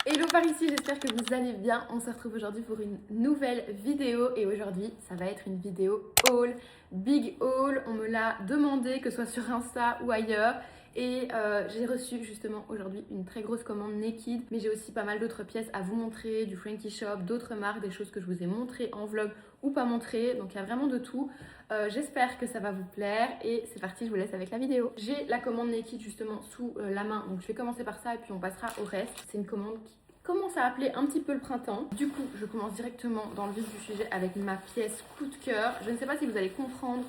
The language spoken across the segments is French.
Hello par ici, j'espère que vous allez bien. On se retrouve aujourd'hui pour une nouvelle vidéo et aujourd'hui ça va être une vidéo haul, big haul. On me l'a demandé, que ce soit sur Insta ou ailleurs. Et j'ai reçu justement aujourd'hui une très grosse commande Naked, mais j'ai aussi pas mal d'autres pièces à vous montrer, du Frankie Shop, d'autres marques, des choses que je vous ai montrées en vlog ou pas montrées, donc il y a vraiment de tout. J'espère que ça va vous plaire et c'est parti, je vous laisse avec la vidéo. J'ai la commande Naked justement sous la main, donc je vais commencer par ça et puis on passera au reste. C'est une commande qui commence à appeler un petit peu le printemps. Du coup, je commence directement dans le vif du sujet avec ma pièce coup de cœur. Je ne sais pas si vous allez comprendre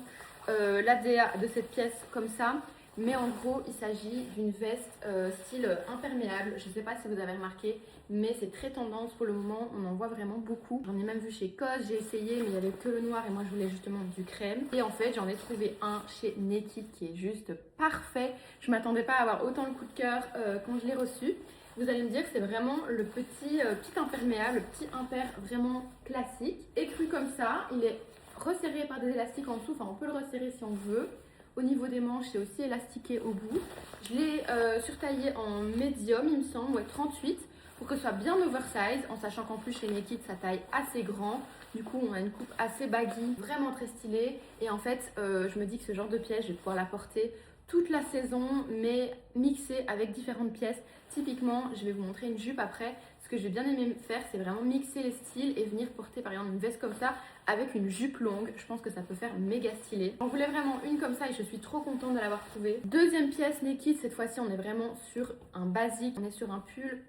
l'ADA de cette pièce comme ça, mais en gros, il s'agit d'une veste style imperméable. Je ne sais pas si vous avez remarqué, mais c'est très tendance pour le moment. On en voit vraiment beaucoup. J'en ai même vu chez COS, j'ai essayé, mais il n'y avait que le noir et moi je voulais justement du crème. Et en fait, j'en ai trouvé un chez Naked qui est juste parfait. Je ne m'attendais pas à avoir autant le coup de cœur quand je l'ai reçu. Vous allez me dire que c'est vraiment le petit imperméable, le petit imper vraiment classique. Écru comme ça, il est resserré par des élastiques en dessous, enfin on peut le resserrer si on veut. Au niveau des manches, c'est aussi élastiqué au bout. Je l'ai surtaillé en médium, il me semble, ouais, 38, pour que ce soit bien oversize, en sachant qu'en plus chez Naked, ça taille assez grand. Du coup, on a une coupe assez baggy, vraiment très stylée. Et en fait, je me dis que ce genre de pièce, je vais pouvoir la porter toute la saison, mais mixée avec différentes pièces. Typiquement, je vais vous montrer une jupe après. Ce que j'ai bien aimé faire, c'est vraiment mixer les styles et venir porter par exemple une veste comme ça avec une jupe longue. Je pense que ça peut faire méga stylé. On voulait vraiment une comme ça et je suis trop contente de l'avoir trouvée. Deuxième pièce Naked, cette fois-ci on est vraiment sur un basique. On est sur un pull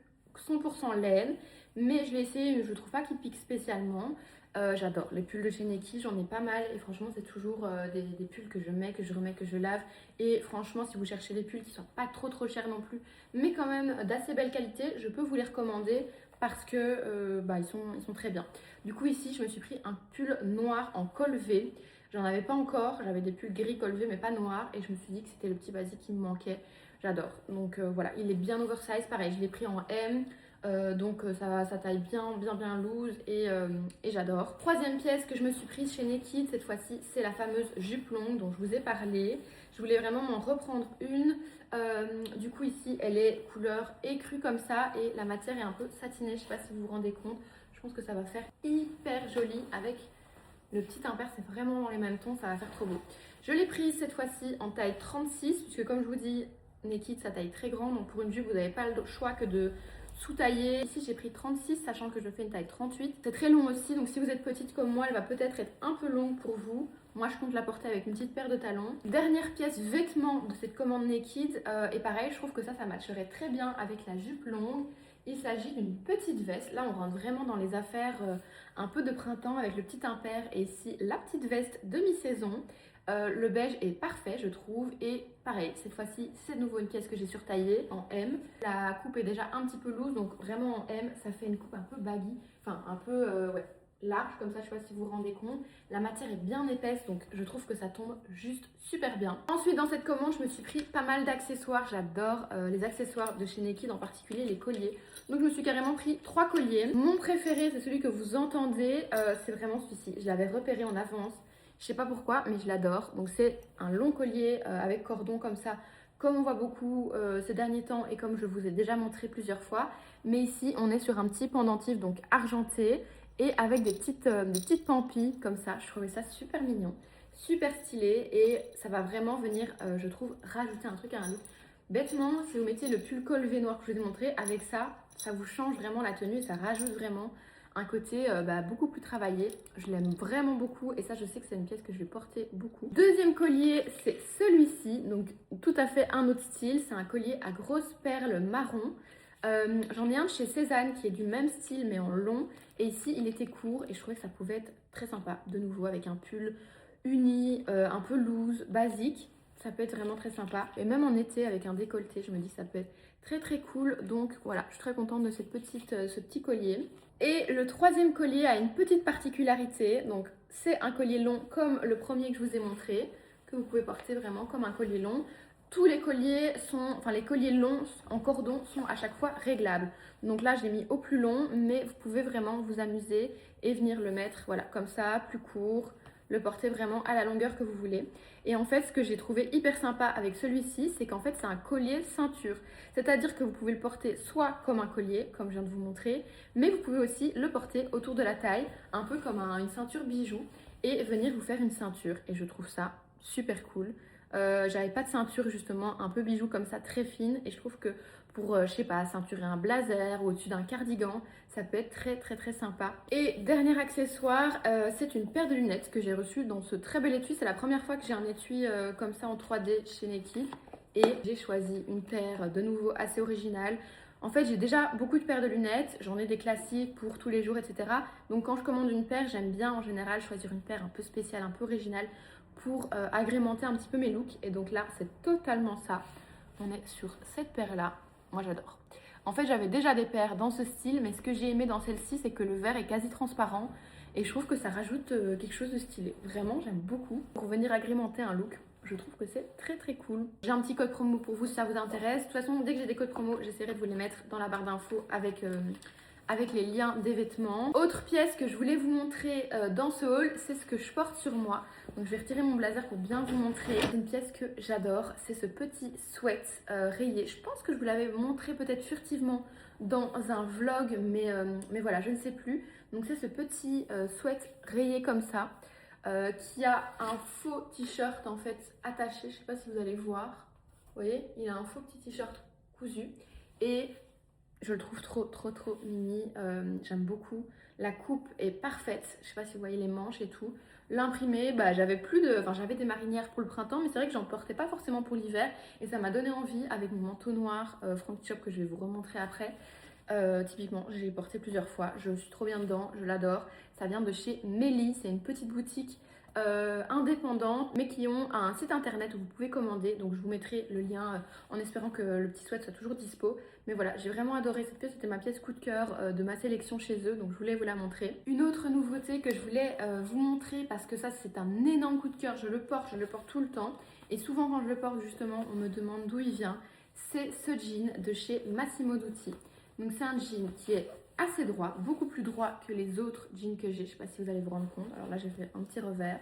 100% laine, mais je l'ai essayé et je ne trouve pas qu'il pique spécialement. J'adore les pulls de chez Naked, j'en ai pas mal et franchement c'est toujours des pulls que je mets, que je remets, que je lave. Et franchement, si vous cherchez des pulls qui soient pas trop chers non plus, mais quand même d'assez belle qualité, je peux vous les recommander parce que ils sont très bien. Du coup ici je me suis pris un pull noir en col V. J'en avais pas encore, j'avais des pulls gris col V mais pas noir et je me suis dit que c'était le petit basique qui me manquait. J'adore. Donc voilà, il est bien oversize, pareil, je l'ai pris en M. Donc ça taille bien loose et j'adore. Troisième pièce que je me suis prise chez Naked cette fois-ci, c'est la fameuse jupe longue dont je vous ai parlé. Je voulais vraiment m'en reprendre une. Du coup ici elle est couleur écrue comme ça et la matière est un peu satinée, je sais pas si vous vous rendez compte. Je pense que ça va faire hyper joli avec le petit impair, c'est vraiment dans les mêmes tons, ça va faire trop beau. Je l'ai prise cette fois-ci en taille 36 puisque comme je vous dis, Naked ça taille très grand, donc pour une jupe vous n'avez pas le choix que de sous-taillé. Ici j'ai pris 36 sachant que je fais une taille 38. C'est très long aussi, donc si vous êtes petite comme moi, elle va peut-être être un peu longue pour vous. Moi je compte la porter avec une petite paire de talons. Dernière pièce vêtement de cette commande Naked, et pareil je trouve que ça matcherait très bien avec la jupe longue. Il s'agit d'une petite veste. Là on rentre vraiment dans les affaires un peu de printemps avec le petit impair et ici la petite veste de mi-saison. Le beige est parfait je trouve et pareil cette fois-ci c'est de nouveau une pièce que j'ai surtaillée en M. La coupe est déjà un petit peu loose donc vraiment en M ça fait une coupe un peu baggy, enfin un peu ouais, large comme ça, je sais pas si vous vous rendez compte. La matière est bien épaisse donc je trouve que ça tombe juste super bien. Ensuite dans cette commande je me suis pris pas mal d'accessoires, j'adore les accessoires de chez Naked, en particulier les colliers. Donc je me suis carrément pris 3 colliers. Mon préféré c'est celui que vous entendez, c'est vraiment celui-ci. Je l'avais repéré en avance. Je sais pas pourquoi, mais je l'adore. Donc c'est un long collier avec cordon comme ça, comme on voit beaucoup ces derniers temps et comme je vous ai déjà montré plusieurs fois. Mais ici, on est sur un petit pendentif donc argenté et avec des petites pampilles comme ça. Je trouvais ça super mignon, super stylé et ça va vraiment venir, je trouve, rajouter un truc à un look. Bêtement, si vous mettez le pull col V noir que je vous ai montré, avec ça, ça vous change vraiment la tenue et ça rajoute vraiment un côté beaucoup plus travaillé. Je l'aime vraiment beaucoup et ça je sais que c'est une pièce que je vais porter beaucoup. Deuxième collier c'est celui-ci, donc tout à fait un autre style, c'est un collier à grosses perles marron. J'en ai un de chez Cézanne qui est du même style mais en long et ici il était court et je trouvais que ça pouvait être très sympa de nouveau avec un pull uni, un peu loose, basique. Ça peut être vraiment très sympa et même en été avec un décolleté je me dis que ça peut être très cool. Donc voilà, je suis très contente de ce petit collier. Et le troisième collier a une petite particularité, donc c'est un collier long comme le premier que je vous ai montré, que vous pouvez porter vraiment comme un collier long. Tous les colliers les colliers longs en cordon sont à chaque fois réglables. Donc là je l'ai mis au plus long, mais vous pouvez vraiment vous amuser et venir le mettre voilà comme ça, plus court, le porter vraiment à la longueur que vous voulez. Et en fait, ce que j'ai trouvé hyper sympa avec celui-ci, c'est qu'en fait, c'est un collier ceinture. C'est-à-dire que vous pouvez le porter soit comme un collier, comme je viens de vous montrer, mais vous pouvez aussi le porter autour de la taille, un peu comme une ceinture bijou, et venir vous faire une ceinture. Et je trouve ça super cool. J'avais pas de ceinture justement un peu bijou comme ça, très fine, et je trouve que pour, je sais pas, ceinturer un blazer ou au-dessus d'un cardigan, ça peut être très sympa. Et dernier accessoire, c'est une paire de lunettes que j'ai reçue dans ce très bel étui. C'est la première fois que j'ai un étui comme ça en 3D chez Naked. Et j'ai choisi une paire de nouveau assez originale. En fait, j'ai déjà beaucoup de paires de lunettes, j'en ai des classiques pour tous les jours, etc. Donc quand je commande une paire, j'aime bien en général choisir une paire un peu spéciale, un peu originale pour agrémenter un petit peu mes looks. Et donc là, c'est totalement ça. On est sur cette paire-là. Moi, j'adore. En fait, j'avais déjà des paires dans ce style, mais ce que j'ai aimé dans celle-ci, c'est que le verre est quasi transparent. Et je trouve que ça rajoute quelque chose de stylé. Vraiment, j'aime beaucoup. Pour venir agrémenter un look, je trouve que c'est très cool. J'ai un petit code promo pour vous si ça vous intéresse. De toute façon, dès que j'ai des codes promo, j'essaierai de vous les mettre dans la barre d'infos avec les liens des vêtements. Autre pièce que je voulais vous montrer dans ce haul, c'est ce que je porte sur moi. Donc je vais retirer mon blazer pour bien vous montrer. C'est une pièce que j'adore, c'est ce petit sweat rayé. Je pense que je vous l'avais montré peut-être furtivement dans un vlog, mais voilà, je ne sais plus. Donc c'est ce petit sweat rayé comme ça, qui a un faux t-shirt en fait attaché. Je ne sais pas si vous allez voir. Vous voyez, il a un faux petit t-shirt cousu. Et je le trouve trop mimi, j'aime beaucoup. La coupe est parfaite, je sais pas si vous voyez les manches et tout. L'imprimé, j'avais des marinières pour le printemps, mais c'est vrai que j'en portais pas forcément pour l'hiver. Et ça m'a donné envie avec mon manteau noir Frankie Shop que je vais vous remontrer après. Typiquement, je l'ai porté plusieurs fois, je suis trop bien dedans, je l'adore. Ça vient de chez Melly, c'est une petite boutique indépendante, mais qui ont un site internet où vous pouvez commander. Donc je vous mettrai le lien en espérant que le petit sweat soit toujours dispo. Mais voilà, j'ai vraiment adoré cette pièce, c'était ma pièce coup de cœur de ma sélection chez eux, donc je voulais vous la montrer. Une autre nouveauté que je voulais vous montrer, parce que ça c'est un énorme coup de cœur, je le porte tout le temps. Et souvent quand je le porte justement, on me demande d'où il vient. C'est ce jean de chez Massimo Dutti. Donc c'est un jean qui est assez droit, beaucoup plus droit que les autres jeans que j'ai. Je ne sais pas si vous allez vous rendre compte. Alors là, j'ai fait un petit revers.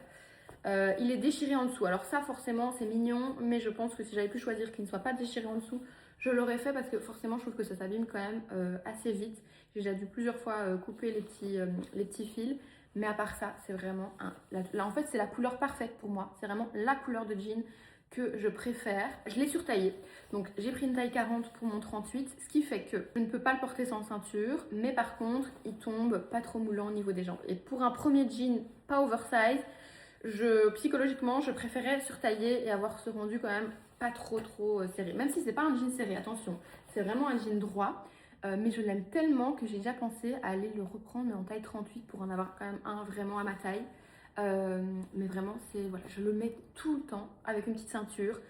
Il est déchiré en dessous. Alors ça, forcément, c'est mignon, mais je pense que si j'avais pu choisir qu'il ne soit pas déchiré en dessous, je l'aurais fait parce que forcément, je trouve que ça s'abîme quand même assez vite. J'ai déjà dû plusieurs fois couper les petits fils. Mais à part ça, c'est vraiment là, en fait, c'est la couleur parfaite pour moi. C'est vraiment la couleur de jean que je préfère. Je l'ai surtaillé. Donc j'ai pris une taille 40 pour mon 38, ce qui fait que je ne peux pas le porter sans ceinture, mais par contre, il tombe pas trop moulant au niveau des jambes. Et pour un premier jean pas oversize, psychologiquement, je préférais surtailler et avoir ce rendu quand même pas trop serré. Même si c'est pas un jean serré, attention, c'est vraiment un jean droit. Mais je l'aime tellement que j'ai déjà pensé à aller le reprendre mais en taille 38 pour en avoir quand même un vraiment à ma taille. Mais vraiment, voilà, je le mets tout le temps avec une petite ceinture,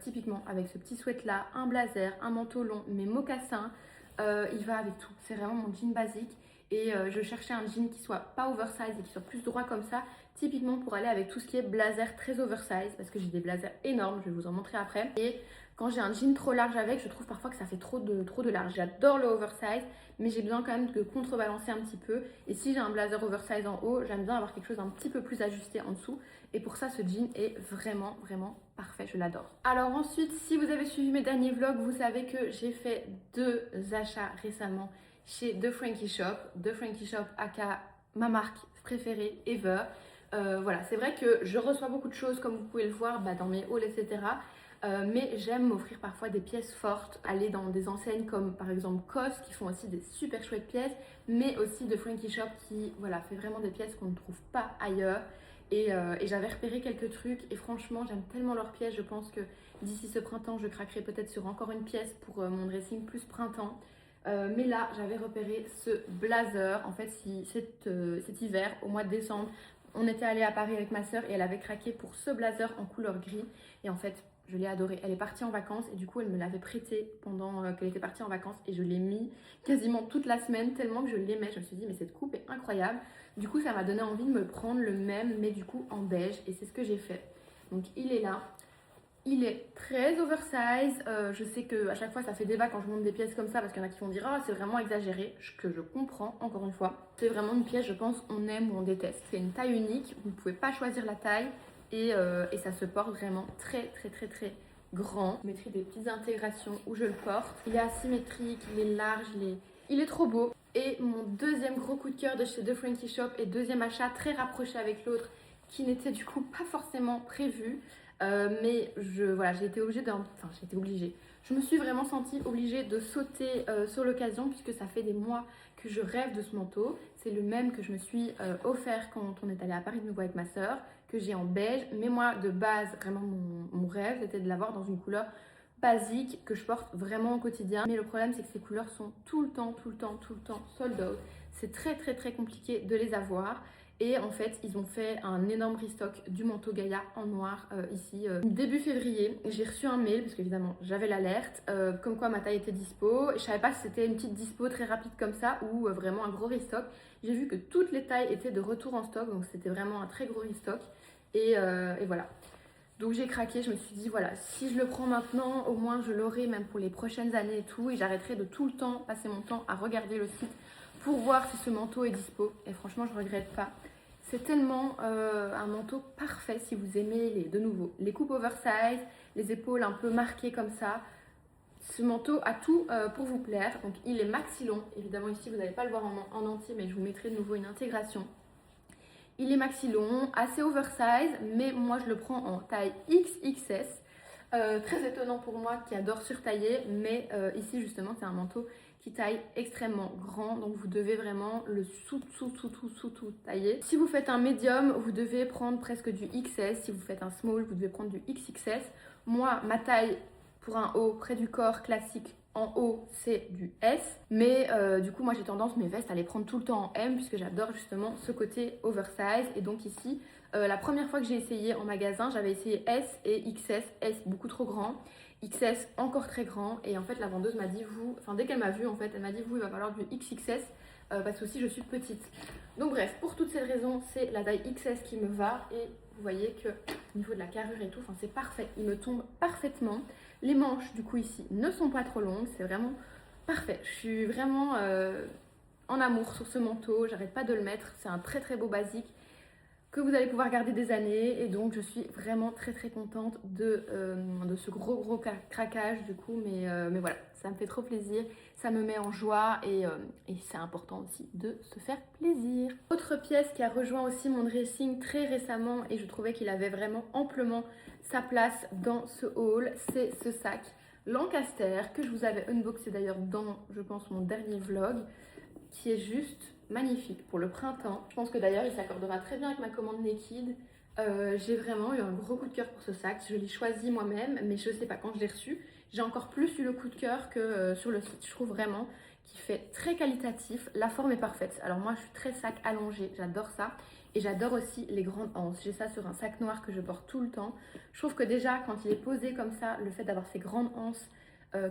typiquement avec ce petit sweat là, un blazer, un manteau long, mes mocassins, il va avec tout. C'est vraiment mon jean basique et je cherchais un jean qui soit pas oversize et qui soit plus droit comme ça, typiquement pour aller avec tout ce qui est blazer très oversize parce que j'ai des blazers énormes, je vais vous en montrer après. Et quand j'ai un jean trop large avec, je trouve parfois que ça fait trop de large. J'adore le oversize, mais j'ai besoin quand même de contrebalancer un petit peu. Et si j'ai un blazer oversize en haut, j'aime bien avoir quelque chose un petit peu plus ajusté en dessous. Et pour ça, ce jean est vraiment parfait, je l'adore. Alors ensuite, si vous avez suivi mes derniers vlogs, vous savez que j'ai fait 2 achats récemment chez The Frankie Shop. The Frankie Shop, aka ma marque préférée ever. Voilà, c'est vrai que je reçois beaucoup de choses, comme vous pouvez le voir dans mes hauls, etc. Mais j'aime m'offrir parfois des pièces fortes, aller dans des enseignes comme par exemple COS qui font aussi des super chouettes pièces, mais aussi de Frankie Shop qui fait vraiment des pièces qu'on ne trouve pas ailleurs. Et j'avais repéré quelques trucs et franchement j'aime tellement leurs pièces, je pense que d'ici ce printemps je craquerai peut-être sur encore une pièce pour mon dressing plus printemps. Mais là j'avais repéré ce blazer, en fait cet hiver au mois de décembre, on était allé à Paris avec ma soeur et elle avait craqué pour ce blazer en couleur gris et en fait je l'ai adoré. Elle est partie en vacances et du coup elle me l'avait prêté pendant qu'elle était partie en vacances et je l'ai mis quasiment toute la semaine tellement que je l'aimais. Je me suis dit mais cette coupe est incroyable. Du coup ça m'a donné envie de me prendre le même mais du coup en beige et c'est ce que j'ai fait. Donc il est là. Il est très oversize. Je sais que à chaque fois ça fait débat quand je monte des pièces comme ça parce qu'il y en a qui vont dire ah c'est vraiment exagéré, que je comprends encore une fois. C'est vraiment une pièce, je pense, on aime ou on déteste. C'est une taille unique, vous ne pouvez pas choisir la taille et ça se porte vraiment très grand. Je mettrai des petites intégrations où je le porte. Il est asymétrique, il est large, il est trop beau. Et mon deuxième gros coup de cœur de chez The Frankie Shop et deuxième achat très rapproché avec l'autre qui n'était du coup pas forcément prévu. Mais voilà, j'ai été obligée Je me suis vraiment sentie obligée de sauter sur l'occasion puisque ça fait des mois que je rêve de ce manteau. C'est le même que je me suis offert quand on est allé à Paris de nouveau avec ma soeur, que j'ai en beige. Mais moi, de base, vraiment mon rêve, c'était de l'avoir dans une couleur basique que je porte vraiment au quotidien. Mais le problème, c'est que ces couleurs sont tout le temps sold out. C'est très compliqué de les avoir. Et en fait, ils ont fait un énorme restock du manteau Gaïa en noir ici. Début février, j'ai reçu un mail, parce qu'évidemment, j'avais l'alerte, comme quoi ma taille était dispo. Je savais pas si c'était une petite dispo très rapide comme ça ou vraiment un gros restock. J'ai vu que toutes les tailles étaient de retour en stock, donc c'était vraiment un très gros restock. Et voilà. Donc j'ai craqué, je me suis dit voilà, si je le prends maintenant, au moins je l'aurai même pour les prochaines années et tout. Et j'arrêterai de tout le temps passer mon temps à regarder le site pour voir si ce manteau est dispo. Et franchement, je regrette pas. C'est tellement un manteau parfait si vous aimez de nouveau les coupes oversize, les épaules un peu marquées comme ça. Ce manteau a tout pour vous plaire. Donc il est maxi long. Évidemment ici vous n'allez pas le voir en entier, mais je vous mettrai de nouveau une intégration. Il est maxi long, assez oversize, mais moi je le prends en taille XXS. Très étonnant pour moi qui adore surtailler, mais ici justement c'est un manteau qui taille extrêmement grand, donc vous devez vraiment le sous tailler. Si vous faites un médium, vous devez prendre presque du XS. Si vous faites un small, vous devez prendre du XXS. Moi, ma taille pour un haut près du corps classique en haut, c'est du S. Mais du coup, moi j'ai tendance mes vestes à les prendre tout le temps en M puisque j'adore justement ce côté oversize. Et donc ici, la première fois que j'ai essayé en magasin, j'avais essayé S et XS. S beaucoup trop grand, XS encore très grand. Et en fait, la vendeuse m'a dit, dès qu'elle m'a vue, en fait, elle m'a dit, il va falloir du XXS parce que aussi je suis petite. Donc bref, pour toutes ces raisons, c'est la taille XS qui me va. Et vous voyez que au niveau de la carrure et tout, c'est parfait. Il me tombe parfaitement. Les manches, du coup, ici, ne sont pas trop longues. C'est vraiment parfait. Je suis vraiment en amour sur ce manteau. J'arrête pas de le mettre. C'est un très beau basique que vous allez pouvoir garder des années. Et donc, je suis vraiment très contente de ce gros craquage, du coup. Mais voilà, ça me fait trop plaisir. Ça me met en joie et c'est important aussi de se faire plaisir. Autre pièce qui a rejoint aussi mon dressing très récemment et je trouvais qu'il avait vraiment amplement sa place dans ce haul, c'est ce sac Lancaster que je vous avais unboxé d'ailleurs dans, je pense, mon dernier vlog, qui est juste magnifique pour le printemps. Je pense que d'ailleurs il s'accordera très bien avec ma commande Naked. J'ai vraiment eu un gros coup de cœur pour ce sac. Je l'ai choisi moi-même, mais je sais pas, quand je l'ai reçu, j'ai encore plus eu le coup de cœur que sur le site. Je trouve vraiment qu'il fait très qualitatif. La forme est parfaite. Alors moi, je suis très sac allongé. J'adore ça. Et j'adore aussi les grandes anses. J'ai ça sur un sac noir que je porte tout le temps. Je trouve que déjà, quand il est posé comme ça, le fait d'avoir ces grandes anses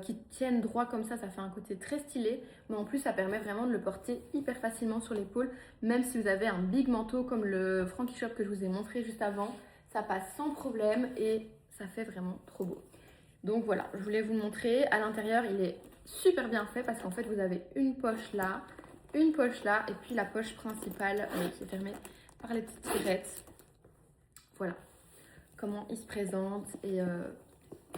qui tiennent droit comme ça fait un côté très stylé. Mais en plus, ça permet vraiment de le porter hyper facilement sur l'épaule. Même si vous avez un big manteau comme le Frankie Shop que je vous ai montré juste avant, ça passe sans problème et ça fait vraiment trop beau. Donc voilà, je voulais vous montrer. À l'intérieur, il est super bien fait parce qu'en fait, vous avez une poche là et puis la poche principale qui est fermée par les petites tirettes. Voilà comment il se présente et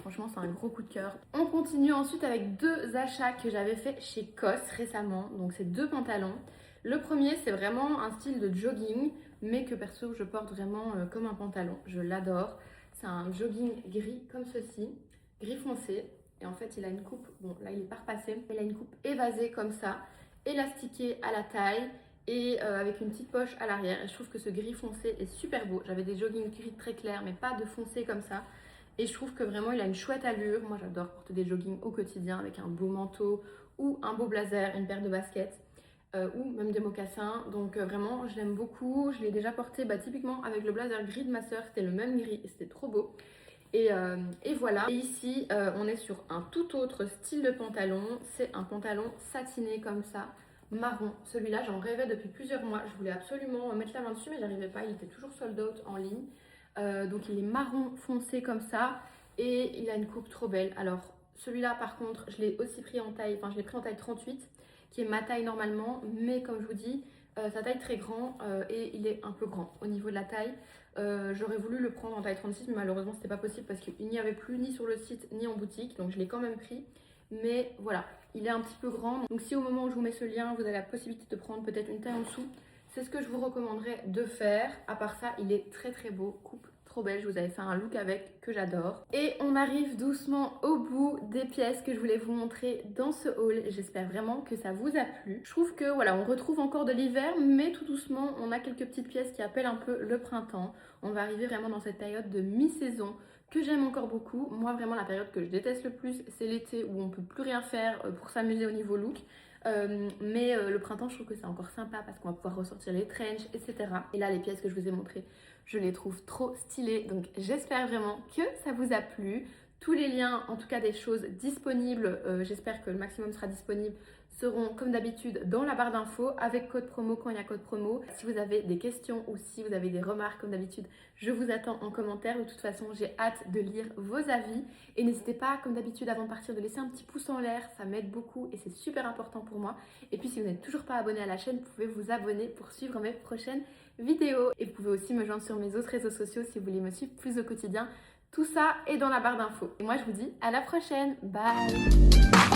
franchement, c'est un gros coup de cœur. On continue ensuite avec deux achats que j'avais fait chez COS récemment. Donc, c'est deux pantalons. Le premier, c'est vraiment un style de jogging, mais que perso, je porte vraiment comme un pantalon. Je l'adore. C'est un jogging gris comme ceci, gris foncé. Et en fait, il a une coupe, bon là, il est pas repassé. Il a une coupe évasée comme ça, élastiquée à la taille et avec une petite poche à l'arrière. Et je trouve que ce gris foncé est super beau. J'avais des joggings gris très clairs, mais pas de foncé comme ça. Et je trouve que vraiment il a une chouette allure. Moi j'adore porter des joggings au quotidien avec un beau manteau ou un beau blazer, une paire de baskets ou même des mocassins. Donc vraiment je l'aime beaucoup. Je l'ai déjà porté typiquement avec le blazer gris de ma soeur. C'était le même gris et c'était trop beau. Et voilà. Et ici on est sur un tout autre style de pantalon. C'est un pantalon satiné comme ça, marron. Celui-là j'en rêvais depuis plusieurs mois. Je voulais absolument mettre la main dessus mais j'arrivais pas. Il était toujours sold out en ligne. Donc il est marron foncé comme ça et il a une coupe trop belle. Alors celui-là par contre, je l'ai aussi pris en taille, enfin je l'ai pris en taille 38, qui est ma taille normalement, mais comme je vous dis, sa taille très grand et il est un peu grand au niveau de la taille. J'aurais voulu le prendre en taille 36, mais malheureusement c'était pas possible parce qu'il n'y avait plus ni sur le site ni en boutique, donc je l'ai quand même pris. Mais voilà, il est un petit peu grand, donc si au moment où je vous mets ce lien, vous avez la possibilité de prendre peut-être une taille en dessous, c'est ce que je vous recommanderais de faire. À part ça, il est très très beau, coupe trop belle, je vous avais fait un look avec que j'adore. Et on arrive doucement au bout des pièces que je voulais vous montrer dans ce haul. J'espère vraiment que ça vous a plu. Je trouve que voilà, on retrouve encore de l'hiver, mais tout doucement, on a quelques petites pièces qui appellent un peu le printemps. On va arriver vraiment dans cette période de mi-saison que j'aime encore beaucoup. Moi vraiment la période que je déteste le plus, c'est l'été où on peut plus rien faire pour s'amuser au niveau look. Mais le printemps, je trouve que c'est encore sympa parce qu'on va pouvoir ressortir les trenches, etc. Et là, les pièces que je vous ai montrées, je les trouve trop stylées. Donc j'espère vraiment que ça vous a plu. Tous les liens, en tout cas des choses disponibles, j'espère que le maximum sera disponible, seront comme d'habitude dans la barre d'infos avec code promo quand il y a code promo. Si vous avez des questions ou si vous avez des remarques comme d'habitude, je vous attends en commentaire. De toute façon, j'ai hâte de lire vos avis. Et n'hésitez pas, comme d'habitude, avant de partir, de laisser un petit pouce en l'air. Ça m'aide beaucoup et c'est super important pour moi. Et puis si vous n'êtes toujours pas abonné à la chaîne, vous pouvez vous abonner pour suivre mes prochaines vidéos. Et vous pouvez aussi me joindre sur mes autres réseaux sociaux si vous voulez me suivre plus au quotidien. Tout ça est dans la barre d'infos. Et moi, je vous dis à la prochaine. Bye!